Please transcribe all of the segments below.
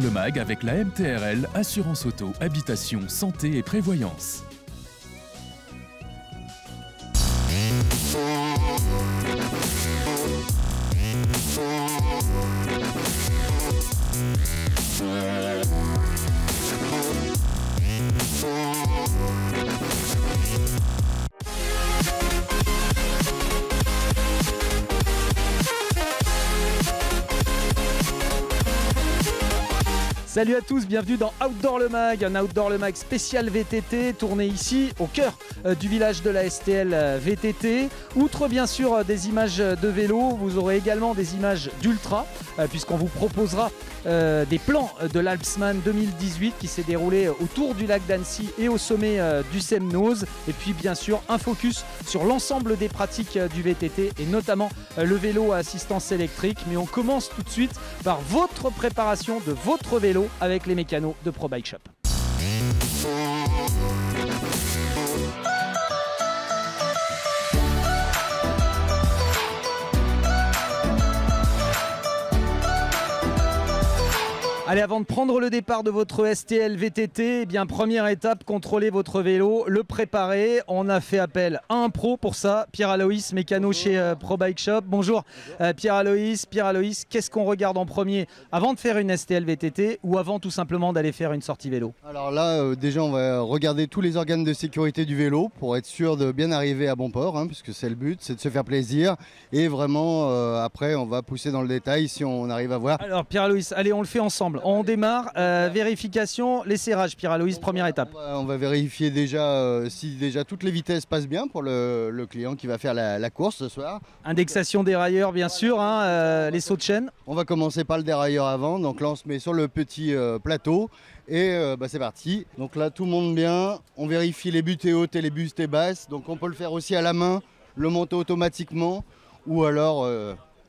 Le MAG avec la MTRL, assurance auto, habitation, santé et prévoyance. Salut à tous, bienvenue dans Outdoor Le Mag, un Outdoor Le Mag spécial VTT tourné ici au cœur du village de la STL VTT. Outre bien sûr des images de vélo, vous aurez également des images d'ultra puisqu'on vous proposera des plans de l'Alpsman 2018 qui s'est déroulé autour du lac d'Annecy et au sommet du Semnoz. Et puis bien sûr un focus sur l'ensemble des pratiques du VTT et notamment le vélo à assistance électrique. Mais on commence tout de suite par votre préparation de votre vélo avec les mécanos de Pro Bike Shop. Allez, avant de prendre le départ de votre STL VTT, eh bien, première étape, contrôler votre vélo, le préparer. On a fait appel à un pro pour ça, Pierre-Aloïs, mécano chez Pro Bike Shop. Bonjour, Pierre-Aloïs, qu'est-ce qu'on regarde en premier avant de faire une STL VTT ou avant tout simplement d'aller faire une sortie vélo? Alors là, déjà, on va regarder tous les organes de sécurité du vélo pour être sûr de bien arriver à bon port, puisque c'est le but, c'est de se faire plaisir. Et vraiment, après, on va pousser dans le détail si on arrive à voir. Alors, Pierre-Aloïs, allez, on le fait ensemble. On démarre, vérification, les serrages, Pierre-Aloïs, première étape. On va vérifier déjà si déjà toutes les vitesses passent bien pour le client qui va faire la course ce soir. Indexation dérailleur, bien sûr, les sauts de chaîne. On va commencer par le dérailleur avant, donc là on se met sur le petit plateau et c'est parti. Donc là tout monte bien, on vérifie les butées hautes et les butées basses, donc on peut le faire aussi à la main, le monter automatiquement ou alors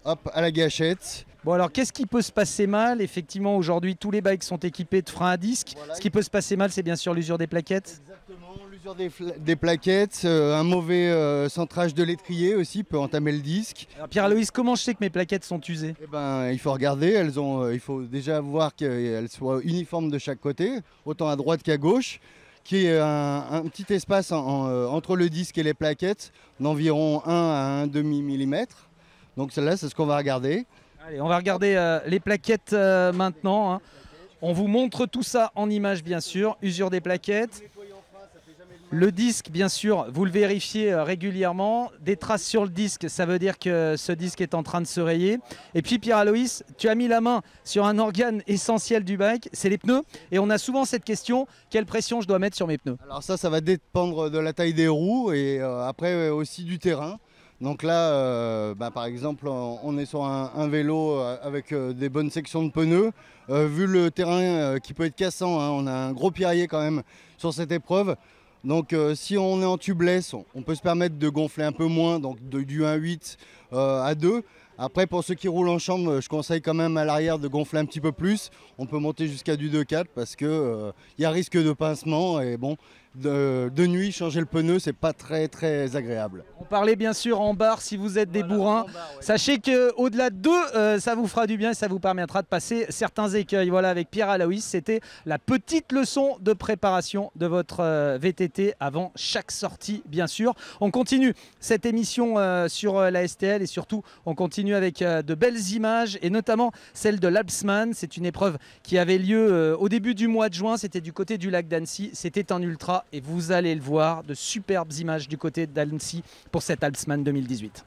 hop à la gâchette. Bon alors qu'est-ce qui peut se passer mal? Effectivement aujourd'hui tous les bikes sont équipés de freins à disque. Voilà. Ce qui peut se passer mal c'est bien sûr l'usure des plaquettes. Exactement, l'usure des plaquettes, un mauvais centrage de l'étrier aussi peut entamer le disque. Alors Pierre-Aloïs, comment je sais que mes plaquettes sont usées? Il faut regarder, il faut déjà voir qu'elles soient uniformes de chaque côté, autant à droite qu'à gauche. Qui est un petit espace entre le disque et les plaquettes d'environ 1 à 1,5 mm. Donc celle-là c'est ce qu'on va regarder. Allez, on va regarder les plaquettes maintenant. On vous montre tout ça en image bien sûr. Usure des plaquettes. Le disque bien sûr, vous le vérifiez régulièrement. Des traces sur le disque, ça veut dire que ce disque est en train de se rayer. Et puis Pierre-Aloïs, tu as mis la main sur un organe essentiel du bike, c'est les pneus. Et on a souvent cette question, quelle pression je dois mettre sur mes pneus? Alors ça va dépendre de la taille des roues et après aussi du terrain. Donc là, par exemple, on est sur un vélo avec des bonnes sections de pneus. Vu le terrain qui peut être cassant, on a un gros pierrier quand même sur cette épreuve. Donc si on est en tubeless, on peut se permettre de gonfler un peu moins, donc du 1,8 à 2. Après, pour ceux qui roulent en chambre, je conseille quand même à l'arrière de gonfler un petit peu plus. On peut monter jusqu'à du 2,4 parce qu'il y a risque de pincement et bon, de nuit, changer le pneu, c'est pas très agréable. On parlait bien sûr en barre si vous êtes des bourrins. Sachez qu'au-delà de 2, ça vous fera du bien et ça vous permettra de passer certains écueils. Voilà, avec Pierre-Aloïs, c'était la petite leçon de préparation de votre VTT avant chaque sortie, bien sûr. On continue cette émission sur la STL et surtout, on continue avec de belles images et notamment celle de l'Alpsman. C'est une épreuve qui avait lieu au début du mois de juin. C'était du côté du lac d'Annecy. C'était un ultra. Et vous allez le voir, de superbes images du côté d'Annecy pour cet Alpsman 2018.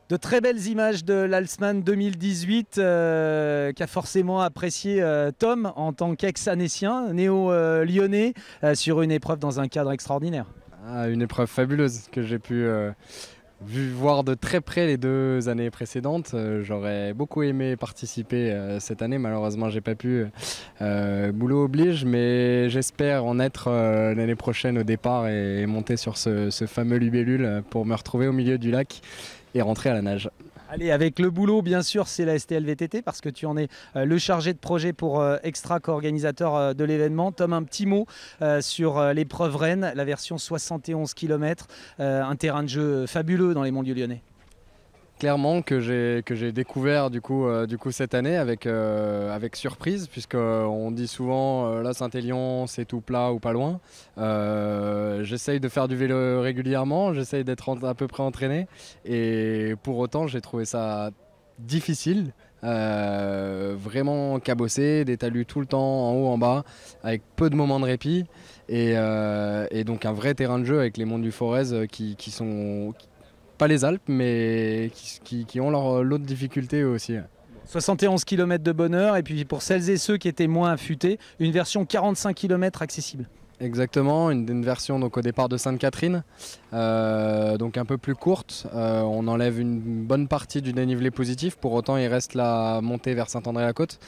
De très belles images de l'Alsman 2018 qu'a forcément apprécié Tom en tant qu'ex-anécien, néo-lyonnais, sur une épreuve dans un cadre extraordinaire. Une épreuve fabuleuse que j'ai pu voir de très près les 2 années précédentes. J'aurais beaucoup aimé participer cette année, malheureusement j'ai pas pu, boulot oblige, mais j'espère en être l'année prochaine au départ et monter sur ce fameux libellule pour me retrouver au milieu du lac et rentrer à la nage. Allez, avec le boulot, bien sûr, c'est la STL VTT parce que tu en es le chargé de projet pour Extra, co-organisateur de l'événement. Tom, un petit mot sur l'épreuve Rennes, la version 71 km, un terrain de jeu fabuleux dans les monts du Lyonnais. Clairement que j'ai découvert du coup cette année avec surprise, puisqu'on dit souvent là Saint-Élion c'est tout plat ou pas loin. J'essaye de faire du vélo régulièrement, j'essaye d'être à peu près entraîné et pour autant j'ai trouvé ça difficile, vraiment cabossé, des talus tout le temps en haut en bas avec peu de moments de répit et donc un vrai terrain de jeu avec les monts du Forez qui sont pas les Alpes, mais qui ont leur lot de difficultés aussi. 71 km de bonheur, et puis pour celles et ceux qui étaient moins affûtés, une version 45 km accessible. Exactement, une version donc au départ de Sainte-Catherine, donc un peu plus courte. On enlève une bonne partie du dénivelé positif, pour autant il reste la montée vers Saint-André-la-Côte,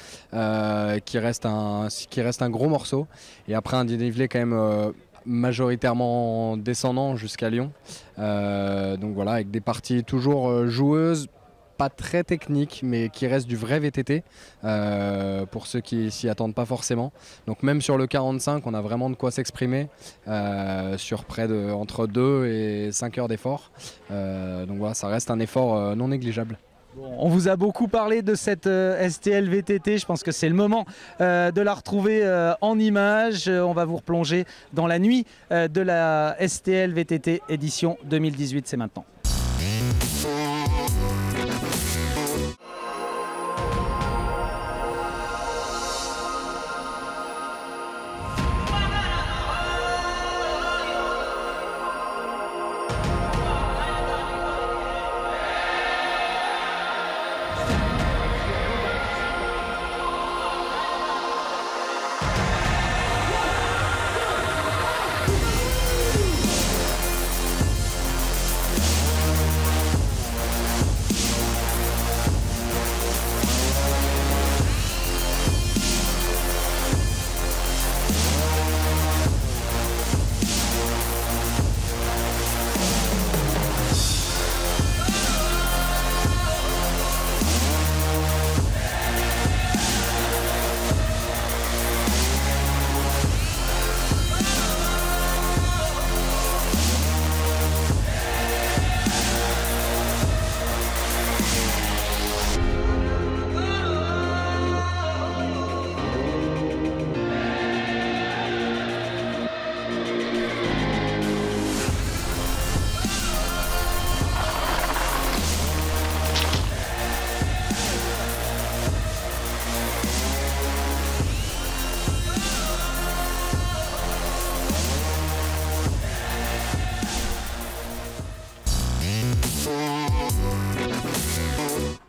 qui reste un gros morceau, et après un dénivelé quand même majoritairement descendant jusqu'à Lyon, donc voilà, avec des parties toujours joueuses, pas très techniques mais qui restent du vrai VTT pour ceux qui s'y attendent pas forcément. Donc même sur le 45 on a vraiment de quoi s'exprimer sur près de entre 2 et 5 heures d'effort, donc voilà, ça reste un effort non négligeable. Bon, on vous a beaucoup parlé de cette STL VTT, je pense que c'est le moment de la retrouver en images. On va vous replonger dans la nuit de la STL VTT édition 2018, c'est maintenant.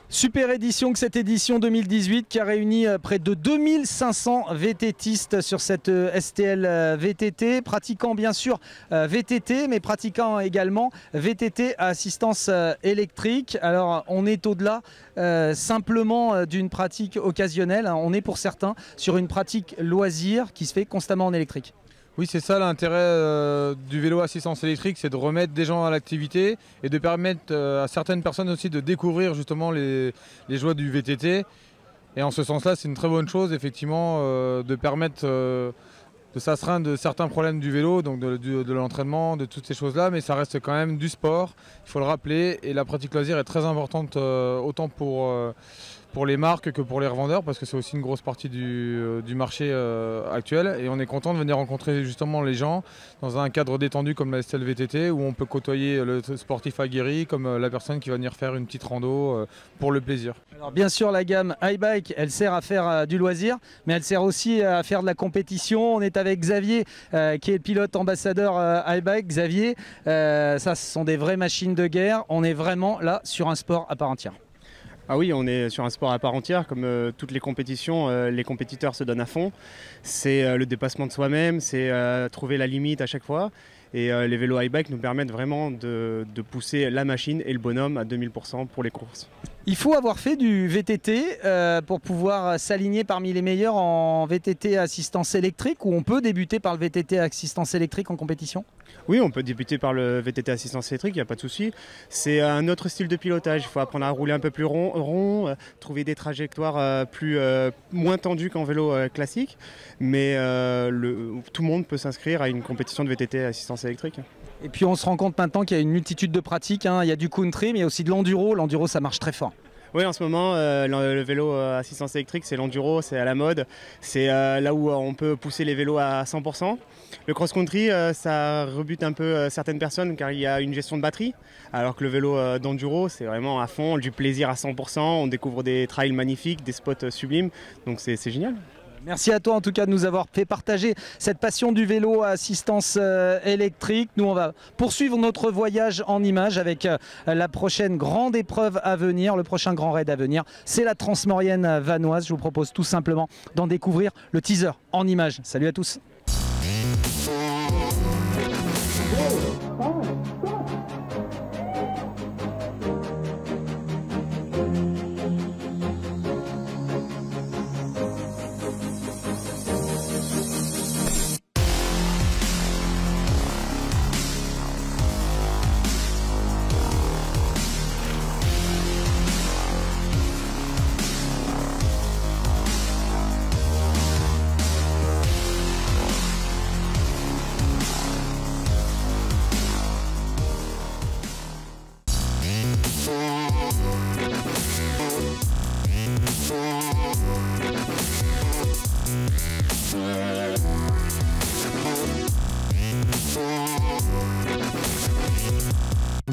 Super édition que cette édition 2018 qui a réuni près de 2500 VTTistes sur cette STL VTT, pratiquant bien sûr VTT mais pratiquant également VTT à assistance électrique. Alors on est au-delà simplement d'une pratique occasionnelle, hein. On est pour certains sur une pratique loisir qui se fait constamment en électrique. Oui, c'est ça l'intérêt du vélo assistance électrique, c'est de remettre des gens à l'activité et de permettre à certaines personnes aussi de découvrir justement les joies du VTT. Et en ce sens-là, c'est une très bonne chose, effectivement, de permettre de s'astreindre de certains problèmes du vélo, donc de l'entraînement, de toutes ces choses-là, mais ça reste quand même du sport, il faut le rappeler, et la pratique loisir est très importante autant pour pour les marques que pour les revendeurs, parce que c'est aussi une grosse partie du marché actuel. Et on est content de venir rencontrer justement les gens dans un cadre détendu comme la STL VTT, où on peut côtoyer le sportif aguerri comme la personne qui va venir faire une petite rando pour le plaisir. Alors bien sûr, la gamme iBike, elle sert à faire du loisir, mais elle sert aussi à faire de la compétition. On est avec Xavier, qui est le pilote ambassadeur iBike. Xavier, ça, ce sont des vraies machines de guerre. On est vraiment là sur un sport à part entière. Ah oui, on est sur un sport à part entière. Comme toutes les compétitions, les compétiteurs se donnent à fond. C'est le dépassement de soi-même, c'est trouver la limite à chaque fois. Et les vélos iBike nous permettent vraiment de pousser la machine et le bonhomme à 2000% pour les courses. Il faut avoir fait du VTT pour pouvoir s'aligner parmi les meilleurs en VTT assistance électrique, ou on peut débuter par le VTT assistance électrique en compétition? Oui, on peut débuter par le VTT assistance électrique, il n'y a pas de souci. C'est un autre style de pilotage. Il faut apprendre à rouler un peu plus rond, trouver des trajectoires moins tendues qu'en vélo classique. Mais tout le monde peut s'inscrire à une compétition de VTT assistance électrique. Et puis on se rend compte maintenant qu'il y a une multitude de pratiques. Il y a du country, mais il y a aussi de l'enduro. L'enduro, ça marche très fort. Oui, en ce moment, le vélo assistance électrique, c'est l'enduro, c'est à la mode. C'est là où on peut pousser les vélos à 100%. Le cross-country, ça rebute un peu certaines personnes car il y a une gestion de batterie. Alors que le vélo d'enduro, c'est vraiment à fond, du plaisir à 100%. On découvre des trails magnifiques, des spots sublimes. Donc c'est génial. Merci à toi en tout cas de nous avoir fait partager cette passion du vélo à assistance électrique. Nous on va poursuivre notre voyage en images avec la prochaine grande épreuve à venir, le prochain grand raid à venir. C'est la Transmaurienne vanoise. Je vous propose tout simplement d'en découvrir le teaser en images. Salut à tous.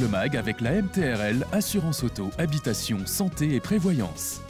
Le MAG avec la MTRL, assurance auto, habitation, santé et prévoyance.